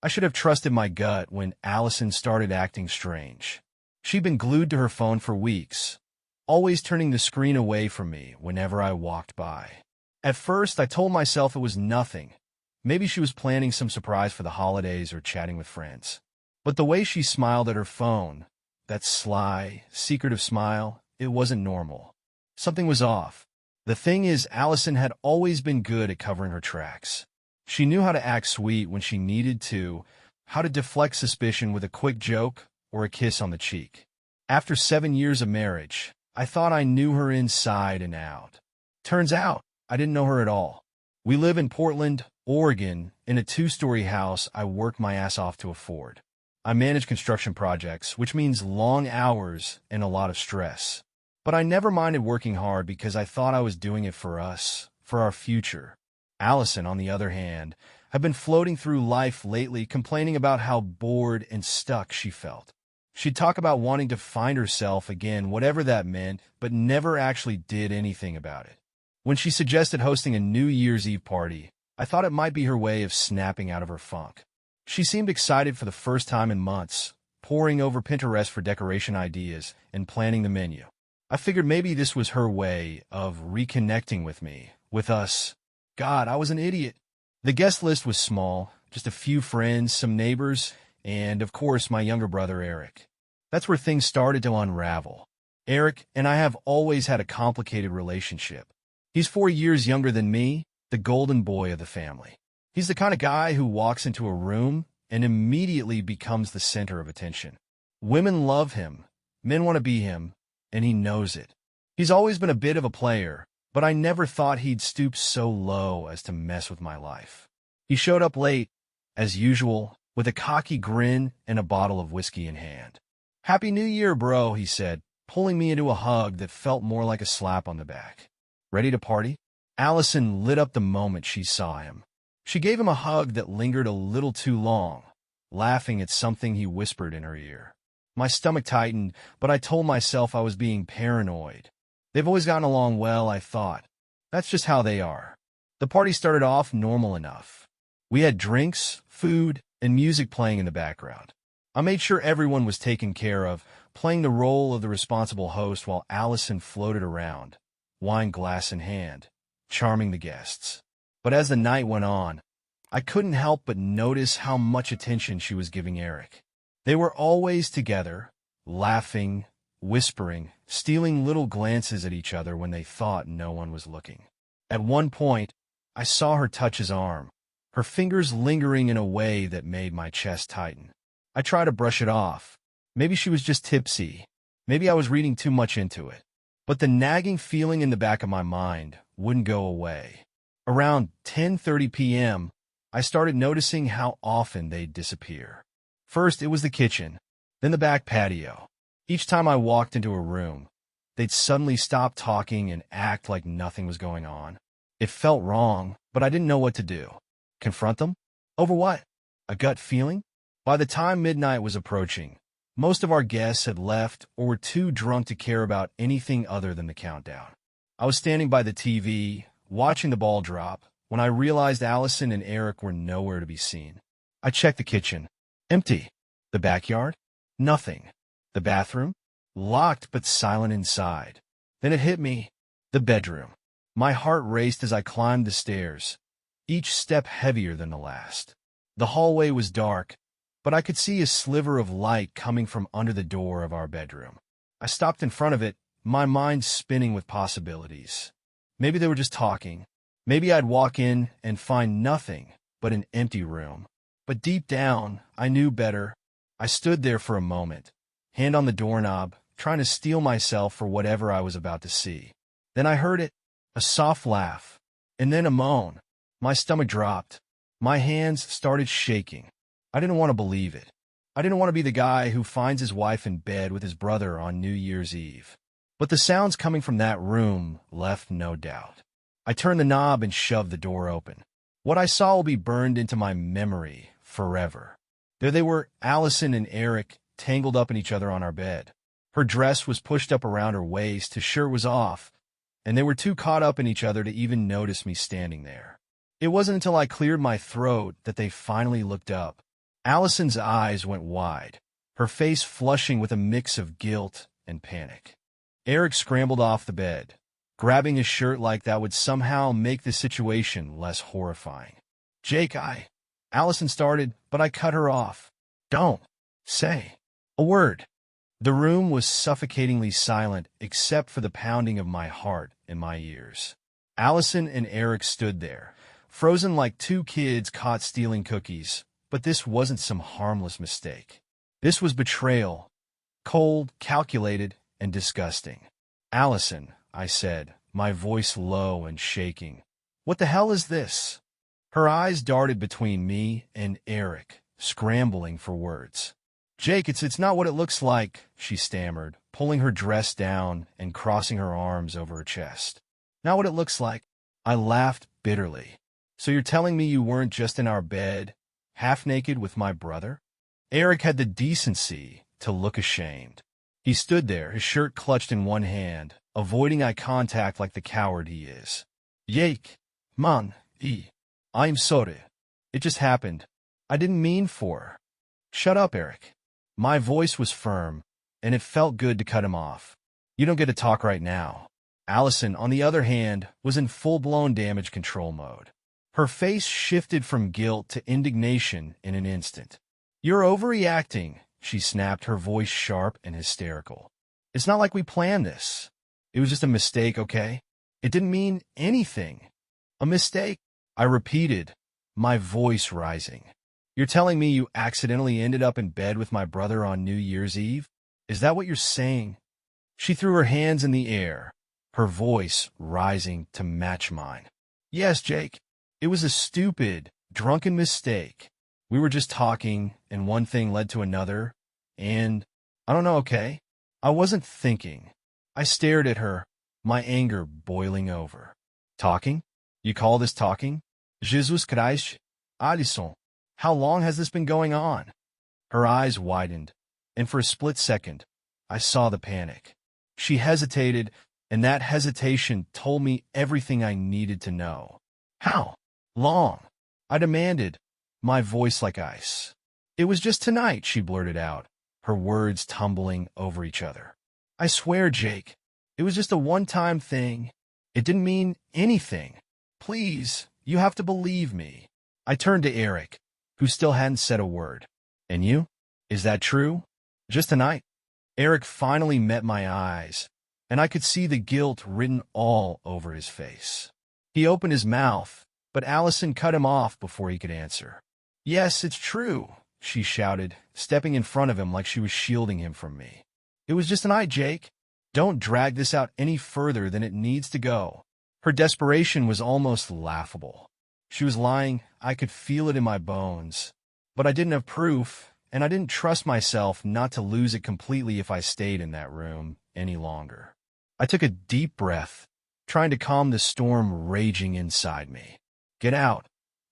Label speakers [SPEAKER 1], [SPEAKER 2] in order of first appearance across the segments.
[SPEAKER 1] I should have trusted my gut when Allison started acting strange. She'd been glued to her phone for weeks, always turning the screen away from me whenever I walked by. At first, I told myself it was nothing. Maybe she was planning some surprise for the holidays or chatting with friends. But the way she smiled at her phone, that sly, secretive smile, it wasn't normal. Something was off. The thing is, Allison had always been good at covering her tracks. She knew how to act sweet when she needed to, how to deflect suspicion with a quick joke or a kiss on the cheek. After 7 years of marriage, I thought I knew her inside and out. Turns out, I didn't know her at all. We live in Portland, Oregon, in a 2-story house I worked my ass off to afford. I manage construction projects, which means long hours and a lot of stress. But I never minded working hard because I thought I was doing it for us, for our future. Allison, on the other hand, had been floating through life lately complaining about how bored and stuck she felt. She'd talk about wanting to find herself again, whatever that meant, but never actually did anything about it. When she suggested hosting a New Year's Eve party, I thought it might be her way of snapping out of her funk. She seemed excited for the first time in months, poring over Pinterest for decoration ideas and planning the menu. I figured maybe this was her way of reconnecting with me, with us. God, I was an idiot. The guest list was small, just a few friends, some neighbors, and, of course, my younger brother, Eric. That's where things started to unravel. Eric and I have always had a complicated relationship. He's 4 years younger than me, the golden boy of the family. He's the kind of guy who walks into a room and immediately becomes the center of attention. Women love him, men want to be him, and he knows it. He's always been a bit of a player, but I never thought he'd stoop so low as to mess with my life. He showed up late, as usual, with a cocky grin and a bottle of whiskey in hand. "Happy New Year, bro," he said, pulling me into a hug that felt more like a slap on the back. "Ready to party?" Allison lit up the moment she saw him. She gave him a hug that lingered a little too long, laughing at something he whispered in her ear. My stomach tightened, but I told myself I was being paranoid. They've always gotten along well, I thought. That's just how they are. The party started off normal enough. We had drinks, food, and music playing in the background. I made sure everyone was taken care of, playing the role of the responsible host while Allison floated around, wine glass in hand, charming the guests. But as the night went on, I couldn't help but notice how much attention she was giving Eric. They were always together, laughing, whispering, stealing little glances at each other when they thought no one was looking. At one point, I saw her touch his arm, her fingers lingering in a way that made my chest tighten. I tried to brush it off. Maybe she was just tipsy. Maybe I was reading too much into it. But the nagging feeling in the back of my mind wouldn't go away. Around 10:30 p.m., I started noticing how often they'd disappear. First, it was the kitchen, then the back patio. Each time I walked into a room, they'd suddenly stop talking and act like nothing was going on. It felt wrong, but I didn't know what to do. Confront them? Over what? A gut feeling? By the time midnight was approaching, most of our guests had left or were too drunk to care about anything other than the countdown. I was standing by the TV, watching the ball drop, when I realized Allison and Eric were nowhere to be seen. I checked the kitchen. Empty. The backyard? Nothing. The bathroom? Locked but silent inside. Then it hit me. The bedroom. My heart raced as I climbed the stairs, each step heavier than the last. The hallway was dark, but I could see a sliver of light coming from under the door of our bedroom. I stopped in front of it, my mind spinning with possibilities. Maybe they were just talking. Maybe I'd walk in and find nothing but an empty room. But deep down, I knew better. I stood there for a moment, hand on the doorknob, trying to steel myself for whatever I was about to see. Then I heard it, a soft laugh, and then a moan. My stomach dropped. My hands started shaking. I didn't want to believe it. I didn't want to be the guy who finds his wife in bed with his brother on New Year's Eve. But the sounds coming from that room left no doubt. I turned the knob and shoved the door open. What I saw will be burned into my memory forever. There they were, Allison and Eric, tangled up in each other on our bed. Her dress was pushed up around her waist, his shirt was off, and they were too caught up in each other to even notice me standing there. It wasn't until I cleared my throat that they finally looked up, Allison's eyes went wide, her face flushing with a mix of guilt and panic. Eric scrambled off the bed, grabbing his shirt like that would somehow make the situation less horrifying. Jake, Allison started, but I cut her off. Don't say a word. The room was suffocatingly silent except for the pounding of my heart in my ears. Allison and Eric stood there, frozen like two kids caught stealing cookies, but this wasn't some harmless mistake. This was betrayal, cold, calculated, and disgusting. Allison, I said, my voice low and shaking. What the hell is this? Her eyes darted between me and Eric, scrambling for words. Jake, it's not what it looks like, she stammered, pulling her dress down and crossing her arms over her chest. Not what it looks like. I laughed bitterly. So you're telling me you weren't just in our bed, half naked with my brother? Eric had the decency to look ashamed. He stood there, his shirt clutched in one hand, avoiding eye contact like the coward he is. Jake, man, I'm sorry. It just happened. I didn't mean for. Shut up, Eric. My voice was firm, and it felt good to cut him off. You don't get to talk right now. Allison, on the other hand, was in full-blown damage control mode. Her face shifted from guilt to indignation in an instant. You're overreacting, she snapped, her voice sharp and hysterical. It's not like we planned this. It was just a mistake, okay? It didn't mean anything. A mistake, I repeated, my voice rising. You're telling me you accidentally ended up in bed with my brother on New Year's Eve? Is that what you're saying? She threw her hands in the air, her voice rising to match mine. Yes, Jake. It was a stupid, drunken mistake. We were just talking, and one thing led to another, and I don't know, okay? I wasn't thinking. I stared at her, my anger boiling over. Talking? You call this talking? Jesus Christ, Allison. How long has this been going on? Her eyes widened, and for a split second, I saw the panic. She hesitated, and that hesitation told me everything I needed to know. How long? I demanded, my voice like ice. It was just tonight, she blurted out, her words tumbling over each other. I swear, Jake, it was just a one-time thing. It didn't mean anything. Please, you have to believe me. I turned to Eric, who still hadn't said a word. And you? Is that true? Just tonight? Eric finally met my eyes, and I could see the guilt written all over his face. He opened his mouth, but Allison cut him off before he could answer. Yes, it's true, she shouted, stepping in front of him like she was shielding him from me. It was just tonight, Jake. Don't drag this out any further than it needs to go. Her desperation was almost laughable. She was lying, I could feel it in my bones. But I didn't have proof, and I didn't trust myself not to lose it completely if I stayed in that room any longer. I took a deep breath, trying to calm the storm raging inside me. Get out,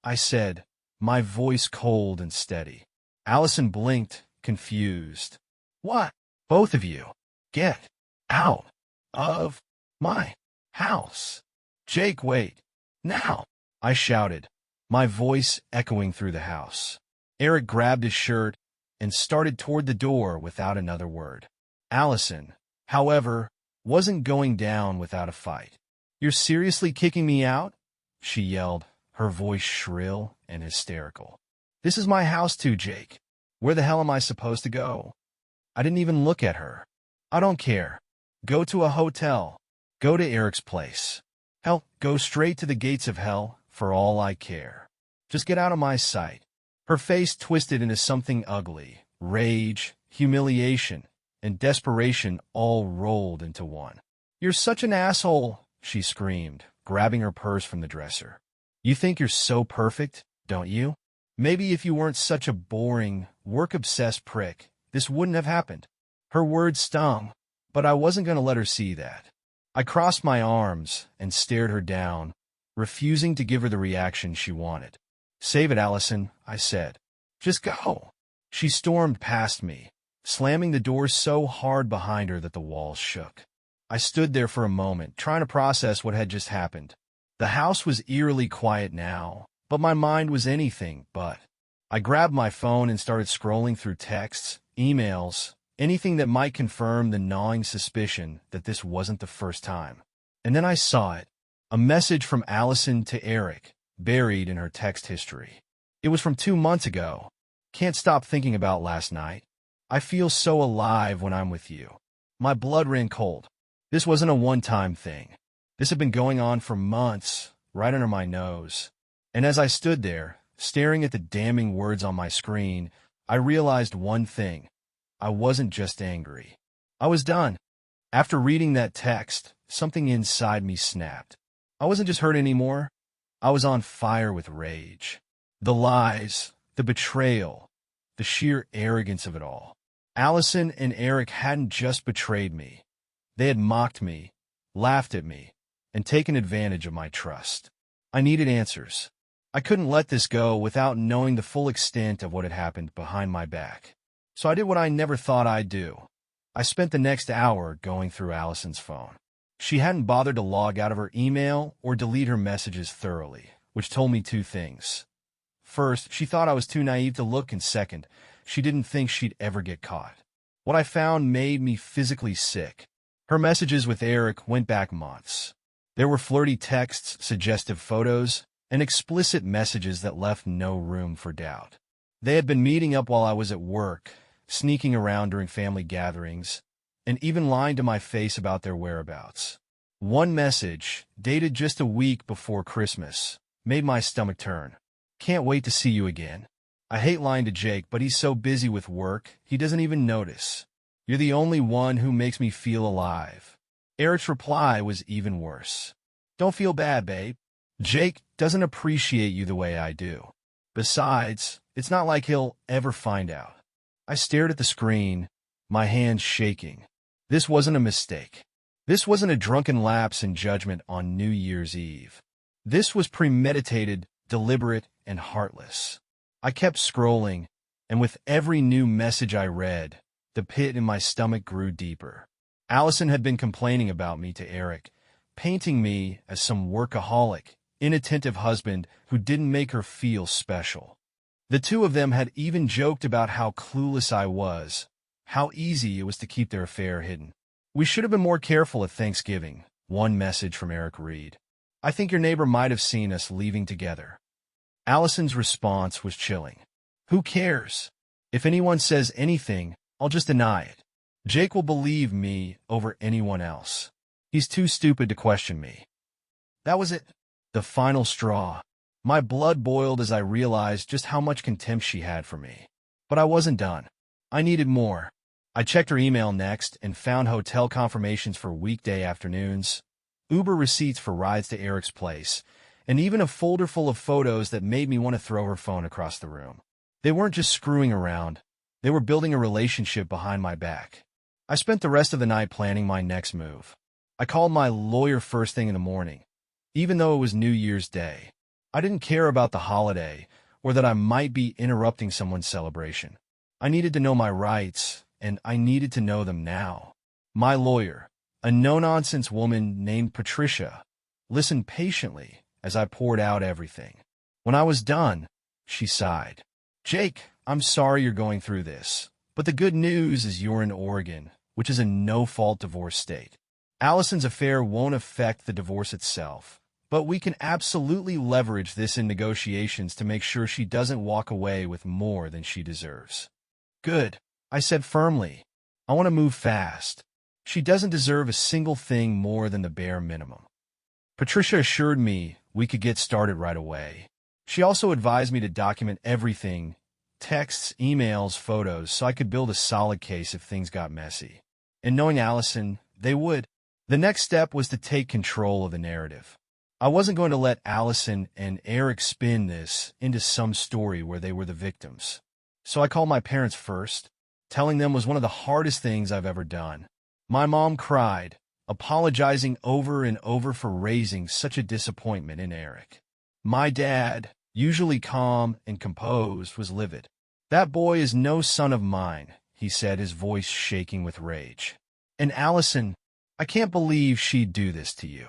[SPEAKER 1] I said, my voice cold and steady. Allison blinked, confused. What? Both of you. Get out of my house. Jake, wait. Now. I shouted, my voice echoing through the house. Eric grabbed his shirt and started toward the door without another word. Allison, however, wasn't going down without a fight. You're seriously kicking me out? She yelled, her voice shrill and hysterical. This is my house too, Jake. Where the hell am I supposed to go? I didn't even look at her. I don't care. Go to a hotel. Go to Eric's place. Hell, go straight to the gates of hell. For all I care. Just get out of my sight. Her face twisted into something ugly, rage, humiliation, and desperation all rolled into one. You're such an asshole, she screamed, grabbing her purse from the dresser. You think you're so perfect, don't you? Maybe if you weren't such a boring, work-obsessed prick, this wouldn't have happened. Her words stung, but I wasn't going to let her see that. I crossed my arms and stared her down, refusing to give her the reaction she wanted. Save it, Allison, I said. Just go. She stormed past me, slamming the door so hard behind her that the walls shook. I stood there for a moment, trying to process what had just happened. The house was eerily quiet now, but my mind was anything but. I grabbed my phone and started scrolling through texts, emails, anything that might confirm the gnawing suspicion that this wasn't the first time. And then I saw it. A message from Allison to Eric, buried in her text history. It was from 2 months ago. Can't stop thinking about last night. I feel so alive when I'm with you. My blood ran cold. This wasn't a one-time thing. This had been going on for months, right under my nose. And as I stood there, staring at the damning words on my screen, I realized one thing. I wasn't just angry. I was done. After reading that text, something inside me snapped. I wasn't just hurt anymore. I was on fire with rage. The lies, the betrayal, the sheer arrogance of it all. Allison and Eric hadn't just betrayed me. They had mocked me, laughed at me, and taken advantage of my trust. I needed answers. I couldn't let this go without knowing the full extent of what had happened behind my back. So I did what I never thought I'd do. I spent the next hour going through Allison's phone. She hadn't bothered to log out of her email or delete her messages thoroughly, which told me two things. First, she thought I was too naive to look, and second, she didn't think she'd ever get caught. What I found made me physically sick. Her messages with Eric went back months. There were flirty texts, suggestive photos, and explicit messages that left no room for doubt. They had been meeting up while I was at work, sneaking around during family gatherings, and even lying to my face about their whereabouts. One message, dated just a week before Christmas, made my stomach turn. Can't wait to see you again. I hate lying to Jake, but he's so busy with work, he doesn't even notice. You're the only one who makes me feel alive. Eric's reply was even worse. Don't feel bad, babe. Jake doesn't appreciate you the way I do. Besides, it's not like he'll ever find out. I stared at the screen, my hands shaking. This wasn't a mistake. This wasn't a drunken lapse in judgment on New Year's Eve. This was premeditated, deliberate, and heartless. I kept scrolling, and with every new message I read, the pit in my stomach grew deeper. Allison had been complaining about me to Eric, painting me as some workaholic, inattentive husband who didn't make her feel special. The two of them had even joked about how clueless I was, how easy it was to keep their affair hidden. We should have been more careful at Thanksgiving, one message from Eric read. I think your neighbor might have seen us leaving together. Allison's response was chilling. Who cares? If anyone says anything, I'll just deny it. Jake will believe me over anyone else. He's too stupid to question me. That was it. The final straw. My blood boiled as I realized just how much contempt she had for me. But I wasn't done. I needed more. I checked her email next and found hotel confirmations for weekday afternoons, Uber receipts for rides to Eric's place, and even a folder full of photos that made me want to throw her phone across the room. They weren't just screwing around. They were building a relationship behind my back. I spent the rest of the night planning my next move. I called my lawyer first thing in the morning, even though it was New Year's Day. I didn't care about the holiday or that I might be interrupting someone's celebration. I needed to know my rights, and I needed to know them now. My lawyer, a no-nonsense woman named Patricia, listened patiently as I poured out everything. When I was done, she sighed. Jake, I'm sorry you're going through this, but the good news is you're in Oregon, which is a no-fault divorce state. Allison's affair won't affect the divorce itself, but we can absolutely leverage this in negotiations to make sure she doesn't walk away with more than she deserves. Good, I said firmly. I want to move fast. She doesn't deserve a single thing more than the bare minimum. Patricia assured me we could get started right away. She also advised me to document everything, texts, emails, photos, so I could build a solid case if things got messy. And knowing Allison, they would. The next step was to take control of the narrative. I wasn't going to let Allison and Eric spin this into some story where they were the victims. So I called my parents first. Telling them was one of the hardest things I've ever done. My mom cried, apologizing over and over for raising such a disappointment in Eric. My dad, usually calm and composed, was livid. That boy is no son of mine, he said, his voice shaking with rage. And Allison, I can't believe she'd do this to you.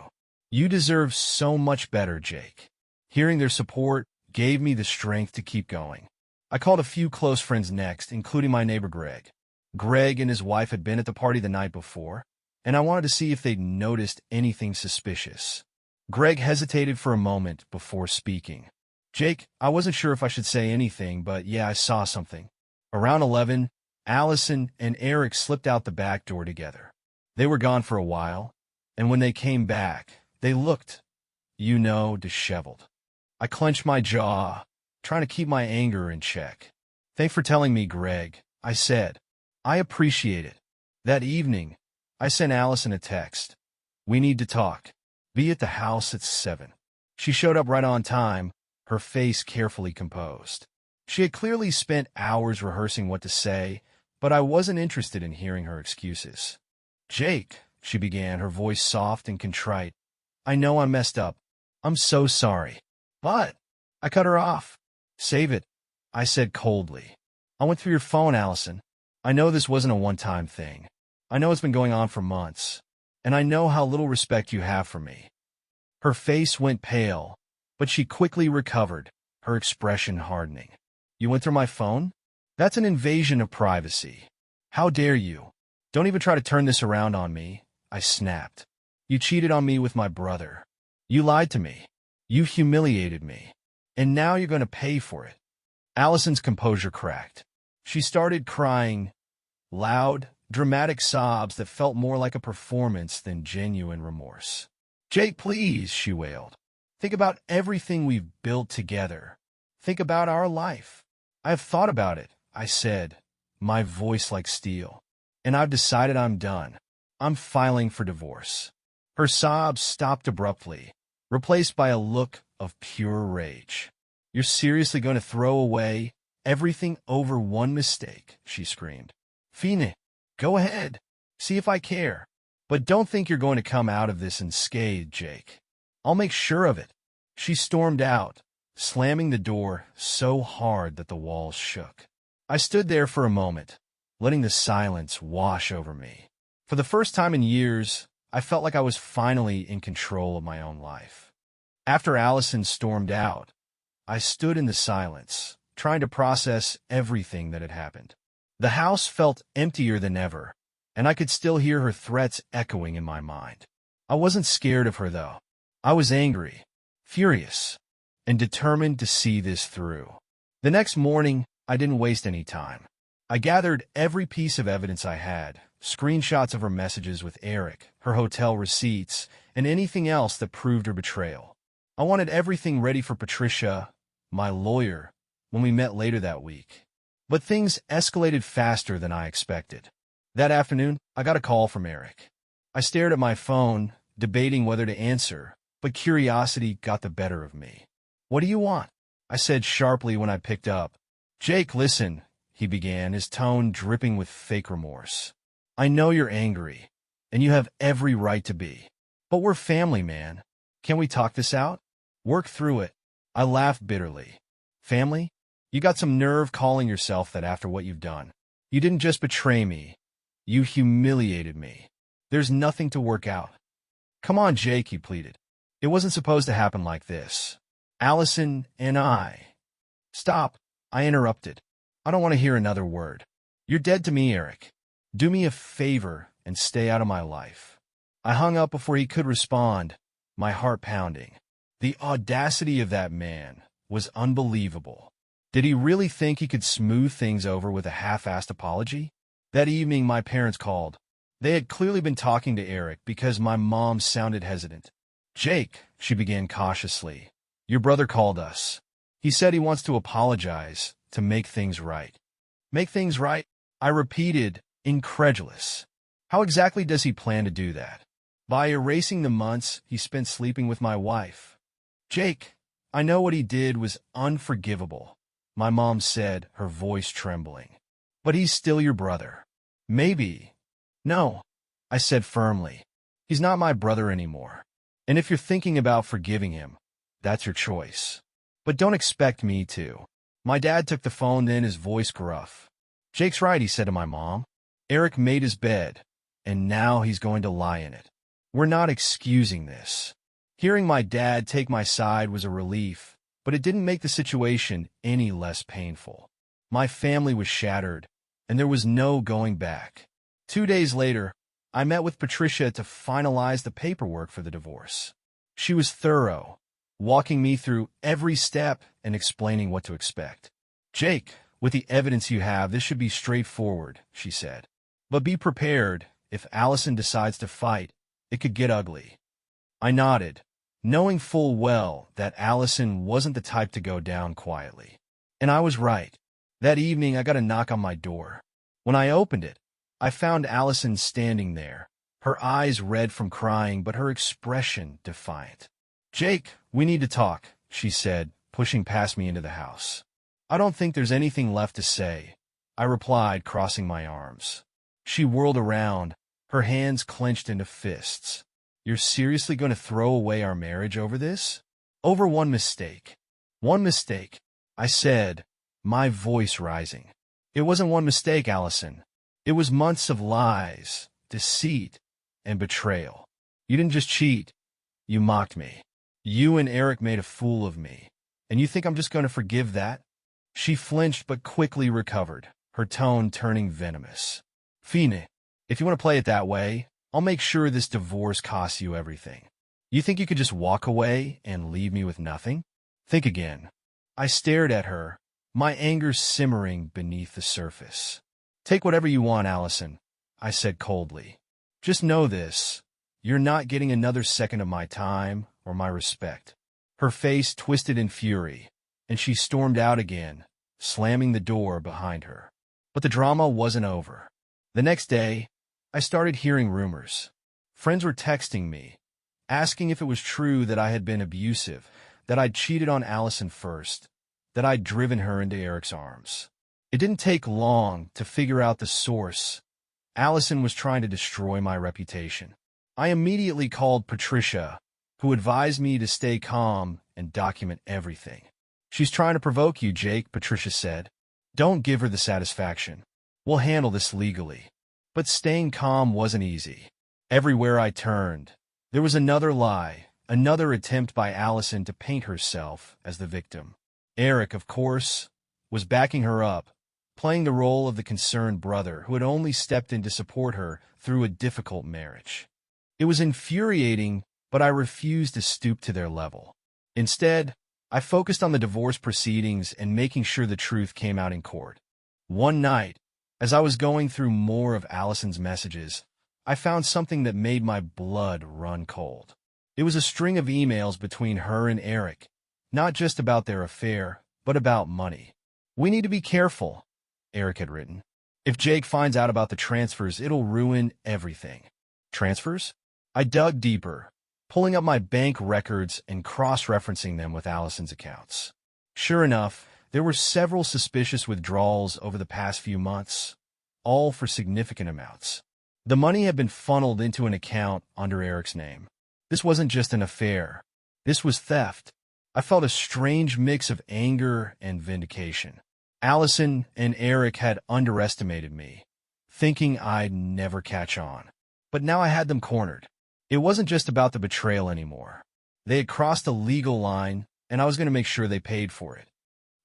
[SPEAKER 1] You deserve so much better, Jake. Hearing their support gave me the strength to keep going. I I called a few close friends next, including my neighbor Greg. Greg and his wife had been at the party the night before, and I wanted to see if they'd noticed anything suspicious. Greg hesitated for a moment before speaking. Jake, I wasn't sure if I should say anything, but yeah, I saw something. Around 11, Allison and Eric slipped out the back door together. They were gone for a while, and when they came back, they looked, disheveled. I clenched my jaw, trying to keep my anger in check. Thanks for telling me, Greg, I said. I appreciate it. That evening, I sent Allison a text. We need to talk. Be at the house at 7. She showed up right on time, her face carefully composed. She had clearly spent hours rehearsing what to say, but I wasn't interested in hearing her excuses. Jake, she began, her voice soft and contrite. I know I messed up. I'm so sorry. But I cut her off. Save it, I said coldly. I went through your phone, Allison. I know this wasn't a one-time thing. I know it's been going on for months, and I know how little respect you have for me. Her face went pale, but she quickly recovered, her expression hardening. You went through my phone? That's an invasion of privacy. How dare you? Don't even try to turn this around on me, I snapped. You cheated on me with my brother. You lied to me. You humiliated me. And now you're going to pay for it. Allison's composure cracked. She started crying, loud, dramatic sobs that felt more like a performance than genuine remorse. Jake, please, she wailed. Think about everything we've built together. Think about our life. I've thought about it, I said, my voice like steel. And I've decided I'm done. I'm filing for divorce. Her sobs stopped abruptly, replaced by a look of pure rage. You're seriously going to throw away everything over one mistake, she screamed. Fine, go ahead. See if I care. But don't think you're going to come out of this unscathed, Jake. I'll make sure of it. She stormed out, slamming the door so hard that the walls shook. I stood there for a moment, letting the silence wash over me. For the first time in years, I felt like I was finally in control of my own life. After Allison stormed out, I stood in the silence, trying to process everything that had happened. The house felt emptier than ever, and I could still hear her threats echoing in my mind. I wasn't scared of her, though. I was angry, furious, and determined to see this through. The next morning, I didn't waste any time. I gathered every piece of evidence I had, screenshots of her messages with Eric, her hotel receipts, and anything else that proved her betrayal. I wanted everything ready for Patricia, my lawyer, when we met later that week. But things escalated faster than I expected. That afternoon, I got a call from Eric. I stared at my phone, debating whether to answer, but curiosity got the better of me. What do you want? I said sharply when I picked up. Jake, listen, he began, his tone dripping with fake remorse. I know you're angry, and you have every right to be. But we're family, man. Can we talk this out? Work through it. I laughed bitterly. Family? You got some nerve calling yourself that after what you've done. You didn't just betray me. You humiliated me. There's nothing to work out. Come on, Jake, he pleaded. It wasn't supposed to happen like this. Allison and I. Stop, I interrupted. I don't want to hear another word. You're dead to me, Eric. Do me a favor and stay out of my life. I hung up before he could respond, my heart pounding. The audacity of that man was unbelievable. Did he really think he could smooth things over with a half-assed apology? That evening, my parents called. They had clearly been talking to Eric because my mom sounded hesitant. Jake, she began cautiously, your brother called us. He said he wants to apologize, to make things right. Make things right? I repeated, incredulous. How exactly does he plan to do that? By erasing the months he spent sleeping with my wife. Jake, I know what he did was unforgivable, my mom said, her voice trembling. But he's still your brother. Maybe. No, I said firmly. He's not my brother anymore. And if you're thinking about forgiving him, that's your choice. But don't expect me to. My dad took the phone then, his voice gruff. Jake's right, he said to my mom. Eric made his bed, and now he's going to lie in it. We're not excusing this. Hearing my dad take my side was a relief, but it didn't make the situation any less painful. My family was shattered, and there was no going back. 2 days later, I met with Patricia to finalize the paperwork for the divorce. She was thorough, walking me through every step and explaining what to expect. "Jake, with the evidence you have, this should be straightforward," she said. "But be prepared. If Allison decides to fight, it could get ugly." I nodded, knowing full well that Allison wasn't the type to go down quietly. And I was right. That evening, I got a knock on my door. When I opened it, I found Allison standing there, her eyes red from crying, but her expression defiant. "Jake, we need to talk," she said, pushing past me into the house. "I don't think there's anything left to say," I replied, crossing my arms. She whirled around, her hands clenched into fists. "You're seriously going to throw away our marriage over this?" "Over one mistake." "One mistake," I said, my voice rising. "It wasn't one mistake, Allison. It was months of lies, deceit, and betrayal. You didn't just cheat. You mocked me. You and Eric made a fool of me. And you think I'm just going to forgive that?" She flinched but quickly recovered, her tone turning venomous. "Fine, if you want to play it that way, I'll make sure this divorce costs you everything. You think you could just walk away and leave me with nothing? Think again." I stared at her, my anger simmering beneath the surface. "Take whatever you want, Allison," I said coldly. "Just know this. You're not getting another second of my time or my respect." Her face twisted in fury, and she stormed out again, slamming the door behind her. But the drama wasn't over. The next day, I started hearing rumors. Friends were texting me, asking if it was true that I had been abusive, that I'd cheated on Allison first, that I'd driven her into Eric's arms. It didn't take long to figure out the source. Allison was trying to destroy my reputation. I immediately called Patricia, who advised me to stay calm and document everything. "She's trying to provoke you, Jake," Patricia said. "Don't give her the satisfaction. We'll handle this legally." But staying calm wasn't easy. Everywhere I turned, there was another lie, another attempt by Allison to paint herself as the victim. Eric, of course, was backing her up, playing the role of the concerned brother who had only stepped in to support her through a difficult marriage. It was infuriating, but I refused to stoop to their level. Instead, I focused on the divorce proceedings and making sure the truth came out in court. One night, as I was going through more of Allison's messages, I found something that made my blood run cold. It was a string of emails between her and Eric, not just about their affair, but about money. "We need to be careful," Eric had written. "If Jake finds out about the transfers, it'll ruin everything." Transfers? I dug deeper, pulling up my bank records and cross-referencing them with Allison's accounts. Sure enough, there were several suspicious withdrawals over the past few months, all for significant amounts. The money had been funneled into an account under Eric's name. This wasn't just an affair. This was theft. I felt a strange mix of anger and vindication. Allison and Eric had underestimated me, thinking I'd never catch on. But now I had them cornered. It wasn't just about the betrayal anymore. They had crossed a legal line, and I was going to make sure they paid for it.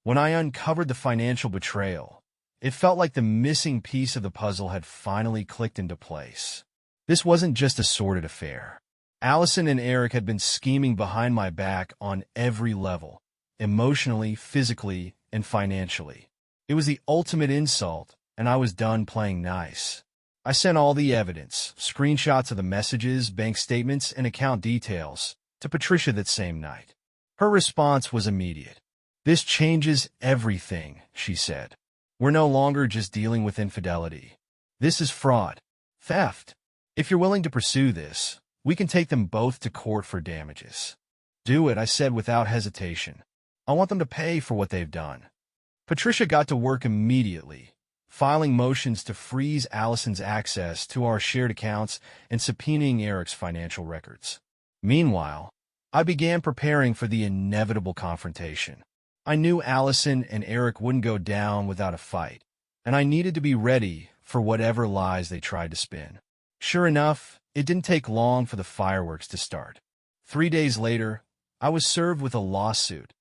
[SPEAKER 1] When I uncovered the financial betrayal, it felt like the missing piece of the puzzle had finally clicked into place. This wasn't just a sordid affair. Allison and Eric had been scheming behind my back on every level, emotionally, physically, and financially. It was the ultimate insult, and I was done playing nice. I sent all the evidence, screenshots of the messages, bank statements, and account details, to Patricia that same night. Her response was immediate. "This changes everything," she said. "We're no longer just dealing with infidelity. This is fraud, theft. If you're willing to pursue this, we can take them both to court for damages." "Do it," I said without hesitation. "I want them to pay for what they've done." Patricia got to work immediately, filing motions to freeze Allison's access to our shared accounts and subpoenaing Eric's financial records. Meanwhile, I began preparing for the inevitable confrontation. I knew Allison and Eric wouldn't go down without a fight, and I needed to be ready for whatever lies they tried to spin. Sure enough, it didn't take long for the fireworks to start. 3 days later, I was served with a lawsuit.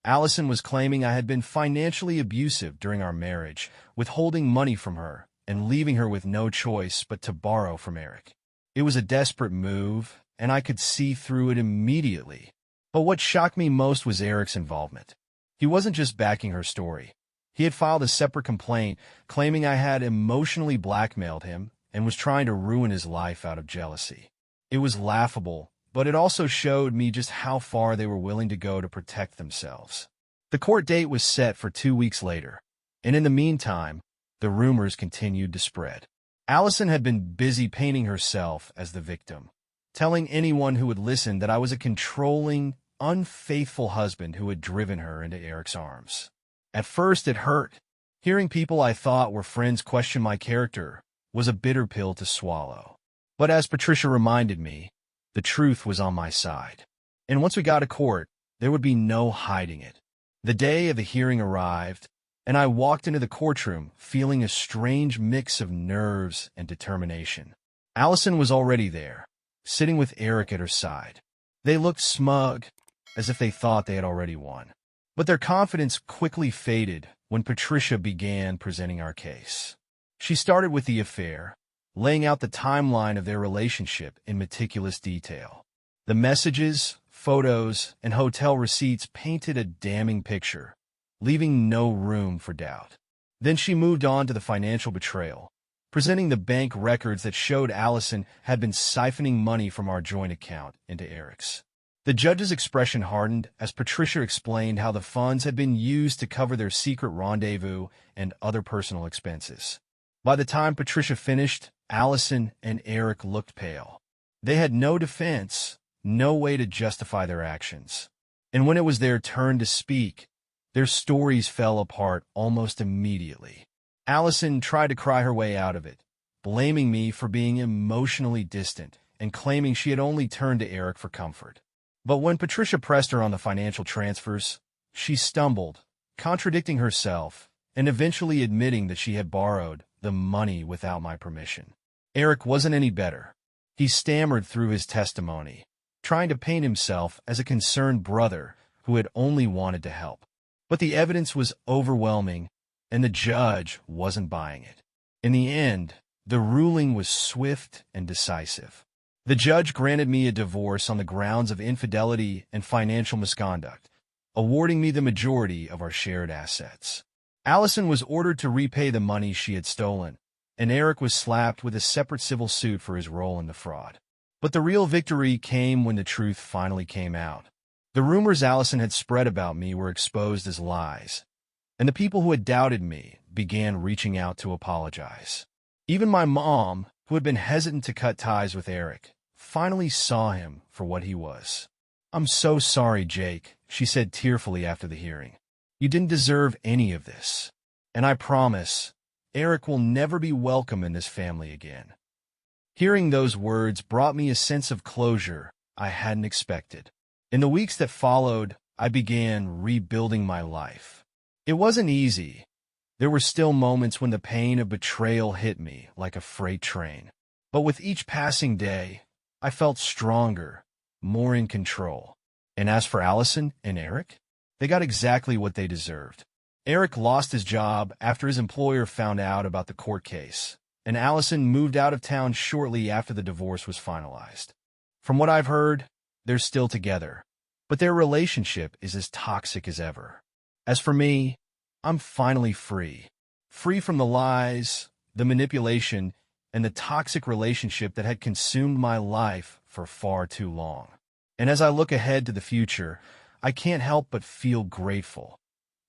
[SPEAKER 1] Allison was claiming I had been financially abusive during our marriage, withholding money from her and leaving her with no choice but to borrow from Eric. It was a desperate move, and I could see through it immediately. But what shocked me most was Eric's involvement. He wasn't just backing her story. He had filed a separate complaint claiming I had emotionally blackmailed him and was trying to ruin his life out of jealousy. It was laughable, but it also showed me just how far they were willing to go to protect themselves. The court date was set for 2 weeks later, and in the meantime, the rumors continued to spread. Allison had been busy painting herself as the victim, telling anyone who would listen that I was a controlling, unfaithful husband who had driven her into Eric's arms. At first, it hurt. Hearing people I thought were friends question my character was a bitter pill to swallow. But as Patricia reminded me, the truth was on my side. And once we got to court, there would be no hiding it. The day of the hearing arrived, and I walked into the courtroom feeling a strange mix of nerves and determination. Allison was already there, sitting with Eric at her side. They looked smug, as if they thought they had already won. But their confidence quickly faded when Patricia began presenting our case. She started with the affair, laying out the timeline of their relationship in meticulous detail. The messages, photos, and hotel receipts painted a damning picture, leaving no room for doubt. Then she moved on to the financial betrayal, presenting the bank records that showed Allison had been siphoning money from our joint account into Eric's. The judge's expression hardened as Patricia explained how the funds had been used to cover their secret rendezvous and other personal expenses. By the time Patricia finished, Allison and Eric looked pale. They had no defense, no way to justify their actions. And when it was their turn to speak, their stories fell apart almost immediately. Allison tried to cry her way out of it, blaming me for being emotionally distant and claiming she had only turned to Eric for comfort. But when Patricia pressed her on the financial transfers, she stumbled, contradicting herself and eventually admitting that she had borrowed the money without my permission. Eric wasn't any better. He stammered through his testimony, trying to paint himself as a concerned brother who had only wanted to help. But the evidence was overwhelming, and the judge wasn't buying it. In the end, the ruling was swift and decisive. The judge granted me a divorce on the grounds of infidelity and financial misconduct, awarding me the majority of our shared assets. Allison was ordered to repay the money she had stolen, and Eric was slapped with a separate civil suit for his role in the fraud. But the real victory came when the truth finally came out. The rumors Allison had spread about me were exposed as lies, and the people who had doubted me began reaching out to apologize. Even my mom, who had been hesitant to cut ties with Eric, finally saw him for what he was. "I'm so sorry, Jake," she said tearfully after the hearing. "You didn't deserve any of this. And I promise, Eric will never be welcome in this family again." Hearing those words brought me a sense of closure I hadn't expected. In the weeks that followed, I began rebuilding my life. It wasn't easy. There were still moments when the pain of betrayal hit me like a freight train. But with each passing day, I felt stronger, more in control. And as for Allison and Eric, they got exactly what they deserved. Eric lost his job after his employer found out about the court case, and Allison moved out of town shortly after the divorce was finalized. From what I've heard, they're still together, but their relationship is as toxic as ever. As for me, I'm finally free. Free from the lies, the manipulation, and the toxic relationship that had consumed my life for far too long. And as I look ahead to the future, I can't help but feel grateful.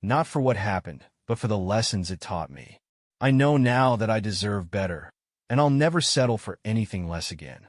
[SPEAKER 1] Not for what happened, but for the lessons it taught me. I know now that I deserve better, and I'll never settle for anything less again.